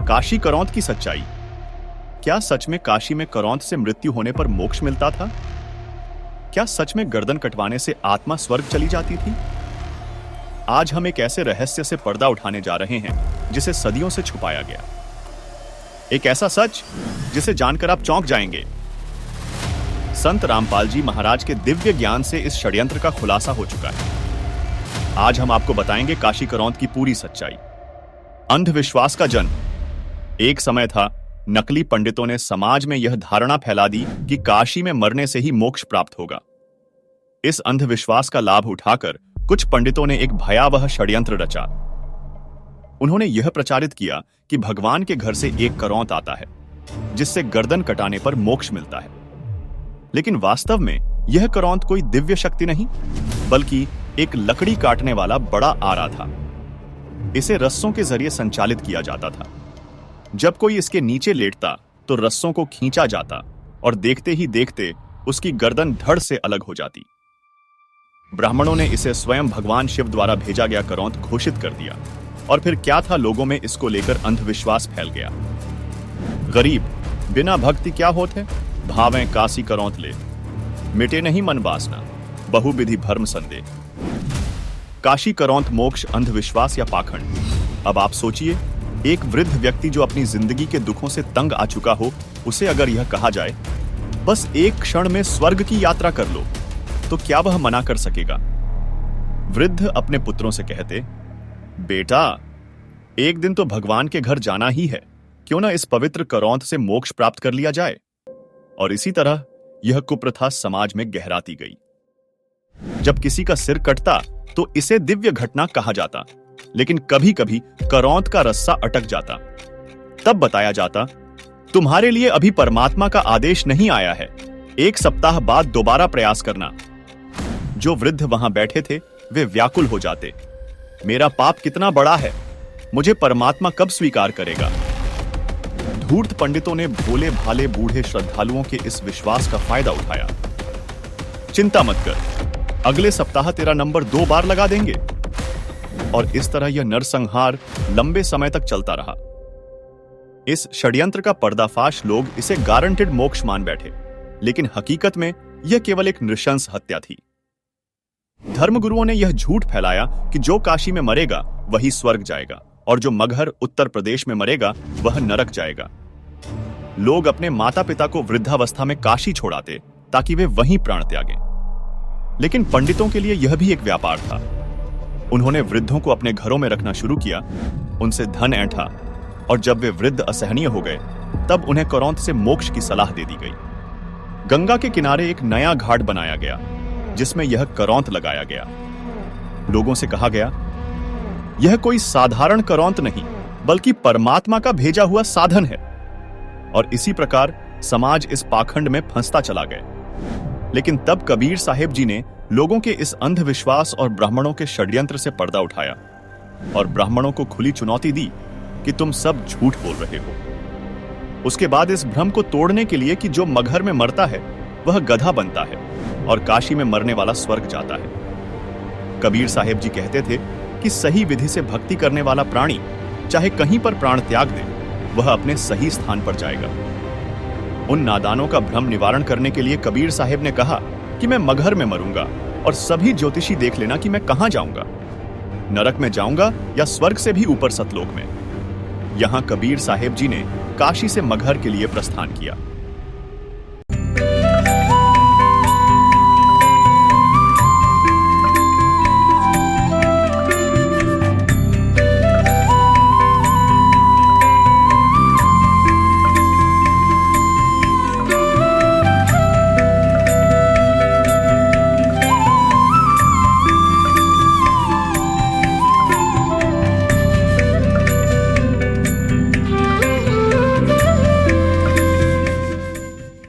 काशी करौंत की सच्चाई। क्या सच में काशी में करौंत से मृत्यु होने पर मोक्ष मिलता था? क्या सच में गर्दन कटवाने से आत्मा स्वर्ग चली जाती थी? आज हम एक ऐसे रहस्य से पर्दा उठाने जा रहे हैं जिसे सदियों से छुपाया गया। एक ऐसा सच जिसे जानकर आप चौंक जाएंगे। संत रामपाल जी महाराज के दिव्य ज्ञान से इस षड्यंत्र का खुलासा हो चुका है। आज हम आपको बताएंगे काशी करौंत की पूरी सच्चाई। अंधविश्वास का जन्म। एक समय था, नकली पंडितों ने समाज में यह धारणा फैला दी कि काशी में मरने से ही मोक्ष प्राप्त होगा। इस अंधविश्वास का लाभ उठाकर कुछ पंडितों ने एक भयावह षड्यंत्र रचा। उन्होंने यह प्रचारित किया कि भगवान के घर से एक करौंत आता है जिससे गर्दन कटाने पर मोक्ष मिलता है। लेकिन वास्तव में यह करौंत कोई दिव्य शक्ति नहीं, बल्कि एक लकड़ी काटने वाला बड़ा आरा था। इसे रस्सों के जरिए संचालित किया जाता था। जब कोई इसके नीचे लेटता तो रस्सों को खींचा जाता और देखते ही देखते उसकी गर्दन धड़ से अलग हो जाती। ब्राह्मणों ने इसे स्वयं भगवान शिव द्वारा भेजा गया करौंत घोषित कर दिया, और फिर क्या था, लोगों में इसको लेकर अंधविश्वास फैल गया। गरीब बिना भक्ति क्या होते, भावें काशी करौंत ले, मिटे नहीं मन वासना, बहुविधि भर्म संदेह। काशी करौंत मोक्ष, अंधविश्वास या पाखंड। अब आप सोचिए, एक वृद्ध व्यक्ति जो अपनी जिंदगी के दुखों से तंग आ चुका हो, उसे अगर यह कहा जाए बस एक क्षण में स्वर्ग की यात्रा कर लो, तो क्या वह मना कर सकेगा? वृद्ध अपने पुत्रों से कहते, बेटा, एक दिन तो भगवान के घर जाना ही है, क्यों ना इस पवित्र करौंत से मोक्ष प्राप्त कर लिया जाए। और इसी तरह यह कुप्रथा समाज में गहराती गई। जब किसी का सिर कटता तो इसे दिव्य घटना कहा जाता, लेकिन कभी कभी करौंत का रस्सा अटक जाता। तब बताया जाता, तुम्हारे लिए अभी परमात्मा का आदेश नहीं आया है, एक सप्ताह बाद दोबारा प्रयास करना। जो वृद्ध वहां बैठे थे वे व्याकुल हो जाते, मेरा पाप कितना बड़ा है, मुझे परमात्मा कब स्वीकार करेगा? धूर्त पंडितों ने भोले भाले बूढ़े श्रद्धालुओं के इस विश्वास का फायदा उठाया। चिंता मत कर, अगले सप्ताह तेरा नंबर 2 बार लगा देंगे। और इस तरह यह नरसंहार लंबे समय तक चलता रहा। इस षड्यंत्र का पर्दाफाश लोग इसे गारंटेड मोक्ष मान बैठे, लेकिन हकीकत में यह केवल एक नृशंस हत्या थी। धर्मगुरुओं ने यह झूठ फैलाया कि जो काशी में मरेगा वही स्वर्ग जाएगा, और जो मगहर उत्तर प्रदेश में मरेगा वह नरक जाएगा। लोग अपने माता पिता को वृद्धावस्था में काशी छोड़ाते ताकि वे वहीं प्राण त्यागें। लेकिन पंडितों के लिए यह भी एक व्यापार था। उन्होंने वृद्धों को अपने घरों में रखना शुरू किया, उनसे धन ऐंठा, और जब वे वृद्ध असहनीय हो गए तब उन्हें करौंत से मोक्ष की सलाह दे दी गई। गंगा के किनारे एक नया घाट बनाया गया जिसमें यह करौंत लगाया गया। लोगों से कहा गया, यह कोई साधारण करौंत नहीं, बल्कि परमात्मा का भेजा हुआ साधन है। और इसी प्रकार समाज इस पाखंड में फंसता चला गया। लेकिन तब कबीर साहेब जी ने लोगों के इस अंधविश्वास और ब्राह्मणों के षड्यंत्र से पर्दा उठाया और ब्राह्मणों को खुली चुनौती दी कि तुम सब झूठ बोल रहे हो। उसके बाद इस भ्रम को तोड़ने के लिए कि जो मगहर में मरता है वह गधा बनता है और काशी में मरने वाला स्वर्ग जाता है। कबीर साहेब जी कहते थे कि सही विधि से भक्ति करने वाला प्राणी चाहे कहीं पर प्राण त्याग दे, वह अपने सही स्थान पर जाएगा। उन नादानों का भ्रम निवारण करने के लिए कबीर साहेब ने कहा कि मैं मगहर में मरूंगा और सभी ज्योतिषी देख लेना कि मैं कहां जाऊंगा, नरक में जाऊंगा या स्वर्ग से भी ऊपर सतलोक में। यहां कबीर साहेब जी ने काशी से मगहर के लिए प्रस्थान किया।